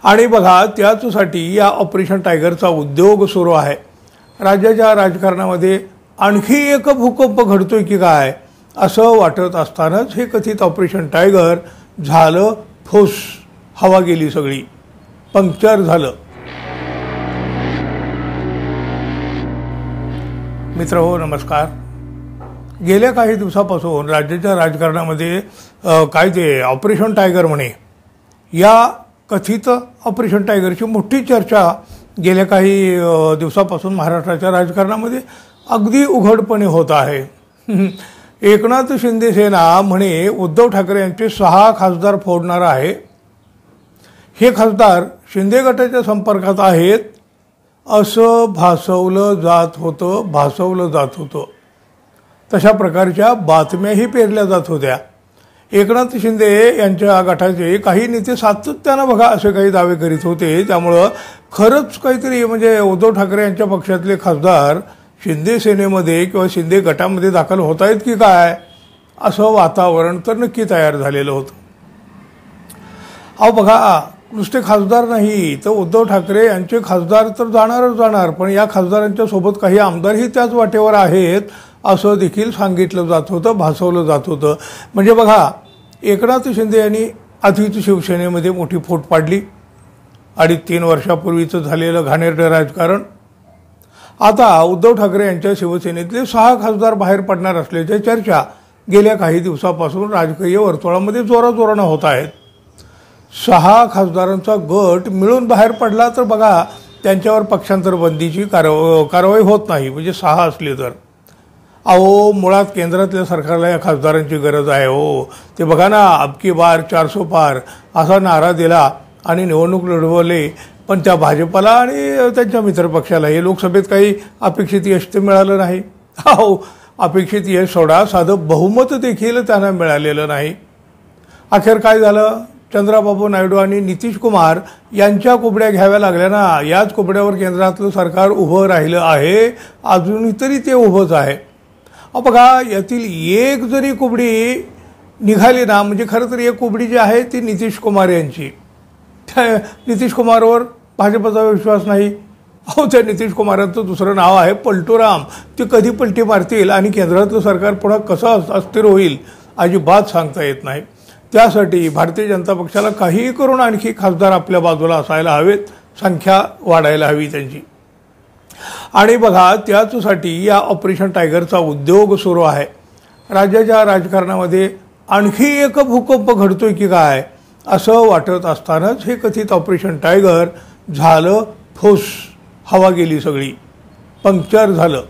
आणि बघा त्याचसाठी या ऑपरेशन टायगरचा उद्योग सुरू आहे। राज्याच्या राजकारणामध्ये आणखी एक भूकंप घडतोय की काय असं वाटत असतानाच हे कथित ऑपरेशन टायगर झालं फुस, हवा गेली सगळी, पंक्चर झालं। मित्रहो नमस्कार। गेल्या काही दिवसापासून राज्याच्या राजकारणामध्ये काय ते ऑपरेशन टायगर म्हणे या कथित ऑपरेशन टायगरची मोठी चर्चा गेल्या काही दिवसापासून महाराष्ट्राच्या राजकारणामध्ये अगदी उघडपणे होत आहे। एकनाथ शिंदे सेना म्हणे उद्धव ठाकरे यांचे 6 खासदार फोडणार आहे। हे खासदार शिंदे गटाच्या संपर्कात आहेत असं भासवलं जात होतं। तशा प्रकारच्या बातम्याही पेरल्या जात होत्या। एकनाथ शिंदे यांच्या गटाचे काही नेते सातत्यानं बघा असे काही दावे करीत होते। त्यामुळं खरंच काहीतरी म्हणजे उद्धव ठाकरे यांच्या पक्षातले खासदार शिंदे सेनेमध्ये किंवा शिंदे गटामध्ये दाखल होत आहेत की काय असं वातावरण तर नक्की तयार झालेलं होतं। अहो बघा नुसते खासदार नाही तर उद्धव ठाकरे यांचे खासदार तर जाणार, पण या खासदारांच्या सोबत काही आमदारही त्याच वाटेवर आहेत असं देखील सांगितलं जात होतं, भासवलं जात होतं। म्हणजे बघा एकनाथ शिंदे यांनी आधीच शिवसेनेमध्ये मोठी फूट पाडली। 2.5-3 वर्षापूर्वीचं झालेलं घाणेरडं राजकारण, आता उद्धव ठाकरे यांच्या शिवसेनेतले 6 खासदार बाहेर पडणार असल्याच्या चर्चा गेल्या काही दिवसापासून राजकीय वर्तुळामध्ये जोराजोरानं होत आहेत। 6 खासदारांचा गट मिळून बाहेर पडला तर बघा त्यांच्यावर पक्षांतर बंदीची कारवाई होत नाही, म्हणजे 6 असले तर। अहो मुळात केंद्रातल्या सरकारला या खासदारांची गरज आहे हो। ते बघा ना अबकी बार 400 पार असा नारा दिला आणि निवडणूक लढवले, पण त्या भाजपला आणि त्यांच्या मित्रपक्षाला हे लोकसभेत काही अपेक्षित यश ते मिळालं नाही। अहो अपेक्षित यश सोडा, साधं बहुमत देखील त्यांना मिळालेलं नाही। अखेर काय झालं, चंद्राबाबू नायडू आणि नितीश कुमार यांच्या कुबड्या घ्याव्या लागल्या ना। याच कुबड्यावर केंद्रातलं सरकार उभं राहिलं आहे, अजूनही तरी ते उभंच आहे। बघा यातील एक जरी कुबडी निघाली ना, म्हणजे खरं तर एक कुबडी जी आहे ती नितीश कुमार यांची। नितीश कुमारवर भाजपचा विश्वास नाही। अहो त्या नितीश कुमारांचं दुसरं नाव आहे पलटूराम। ते कधी पलटी मारतील आणि केंद्रातलं सरकार पुन्हा कसं अस्थिर होईल अजिबात सांगता येत नाही। त्यासाठी भारतीय जनता पक्षाला काहीही करून आणखी खासदार आपल्या बाजूला असायला हवेत, संख्या वाढायला हवी त्यांची। आणि बघा त्याचसाठी या ऑपरेशन टायगरचा उद्योग सुरू आहे। राज्याच्या राजकारणामध्ये आणखी एक भूकंप घडतोय की काय असं वाटत असतानाच हे कथित ऑपरेशन टायगर झालं फुस, हवा गेली सगळी, पंक्चर झालं।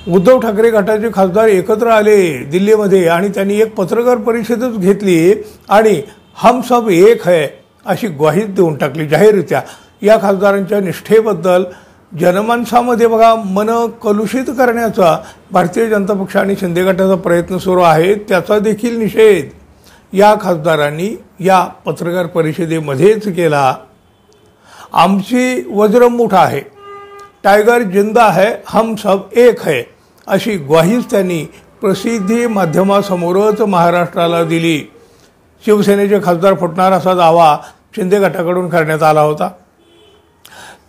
उद्धव ठाकरे गटाचे खासदार एकत्र आले दिल्लीमध्ये आणि त्यांनी एक पत्रकार परिषदच घेतली आणि हम सब एक है अशी ग्वाही देऊन टाकली जाहीररित्या। या खासदारांच्या निष्ठेबद्दल जनमानसामध्ये बघा मन कलुषित करण्याचा भारतीय जनता पक्ष आणि शिंदे गटाचा प्रयत्न सुरू आहे, त्याचा देखील निषेध या खासदारांनी या पत्रकार परिषदेमध्येच केला। आमची वज्रमुठ आहे, टायगर जिंदा है, हम सब एक है अशी ग्वाहीच त्यांनी प्रसिद्धी माध्यमासमोरच महाराष्ट्राला दिली। शिवसेनेचे खासदार फुटणार असा दावा शिंदे गटाकडून करण्यात आला होता।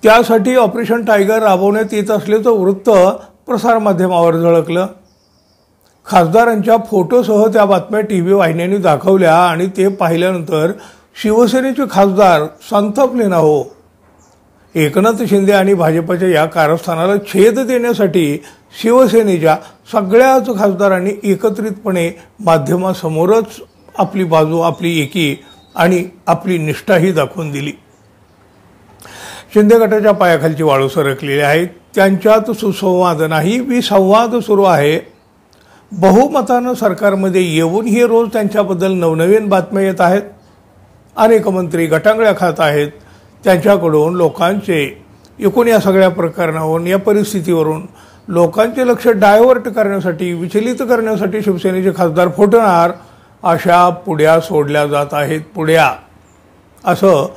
त्यासाठी ऑपरेशन टायगर राबवण्यात येत असल्याचं वृत्त प्रसारमाध्यमावर झळकलं। खासदारांच्या फोटोसह त्या बातम्या टीव्ही वाहिन्यांनी दाखवल्या आणि ते पाहिल्यानंतर शिवसेनेचे खासदार संतापले ना हो। एकनाथ शिंदे आणि भाजपच्या या कारस्थानाला छेद देण्यासाठी शिवसेनेच्या सगळ्याच खासदारांनी एकत्रितपणे माध्यमासमोरच आपली बाजू, आपली एकी आणि आपली निष्ठाही दाखवून दिली। शिंदे गटाच्या पायाखालची वाळू सरकलेली आहे, त्यांच्यात सुसंवाद नाही विसंवाद सुरू आहे। बहुमतानं सरकारमध्ये येऊनही रोज त्यांच्याबद्दल नवनवीन बातम्या येत आहेत। अनेक मंत्री गटांगळ्या खात आहेत। त्यांच्याकडून लोकांचे एकूण या सगळ्या प्रकरणावरून, या परिस्थितीवरून लोकांचे लक्ष डायव्हर्ट करण्यासाठी, विचलित करण्यासाठी शिवसेनेचे खासदार फुटणार अशा पुड्या सोडल्या जात आहेत। पुड्या असं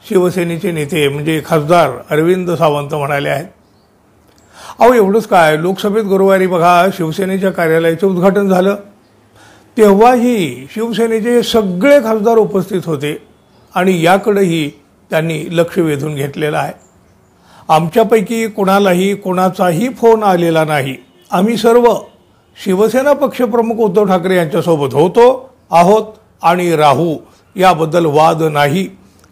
शिवसेनेचे नेते म्हणजे खासदार अरविंद सावंत म्हणाले आहेत। अहो एवढंच काय, लोकसभेत गुरुवारी बघा शिवसेनेच्या कार्यालयाचं उद्घाटन झालं, तेव्हाही शिवसेनेचे सगळे खासदार उपस्थित होते आणि याकडेही त्यांनी लक्ष वेधून घेतलेलं आहे. आमच्यापैकी कोणालाही कोणाचाही फोन आलेला नाही. आम्ही सर्व शिवसेना पक्षप्रमुख उद्धव ठाकरे यांच्यासोबत होतो, आहोत आणि राहू. याबद्दल वाद नाही.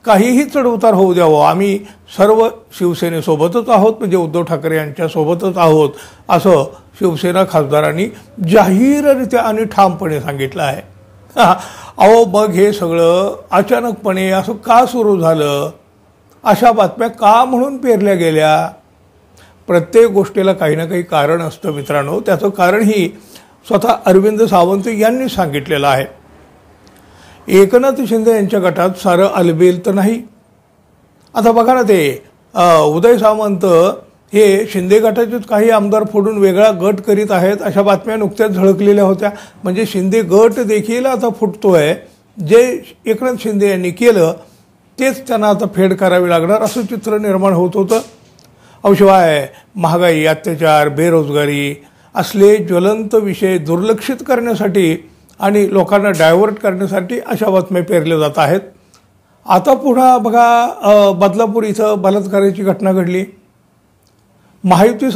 काहीही चढउतार होऊ द्यावं, आम्ही सर्व शिवसेनेसोबतच आहोत, म्हणजे उद्धव ठाकरे यांच्यासोबतच आहोत, असं शिवसेना खासदारांनी जाहीररित्या आणि ठामपणे सांगितलं आहे. अहो मग हे सगळं अचानकपणे असं का सुरू झालं? अशा बातम्या का म्हणून पेरल्या गेल्या? प्रत्येक गोष्टीला काही ना काही कारण असतं मित्रांनो. त्याचं कारणही स्वतः अरविंद सावंत यांनी सांगितलेलं आहे. एकनाथ शिंदे यांच्या गटात सारं अलबेल तर नाही. आता बघा ना, ते उदय सामंत हे शिंदे गटाचेच काही आमदार फोडून वेगळा गट करीत आहेत, अशा बातम्या नुकत्याच झळकलेल्या होत्या. म्हणजे शिंदे गट देखील आता फुटतोय. जे एकनाथ शिंदे यांनी केलं तेच त्यांना आता फेड करावी लागणार असं चित्र निर्माण होत होतं. शिवाय महागाई, अत्याचार, बेरोजगारी असले ज्वलंत विषय दुर्लक्षित करण्यासाठी आणि लोकांना डायव्हर्ट करण्यासाठी अशा बातम्या पेरल्या जात आहेत. आता पुन्हा बघा, बदलापूर इथं बलात्काराची घटना घडली. महायुती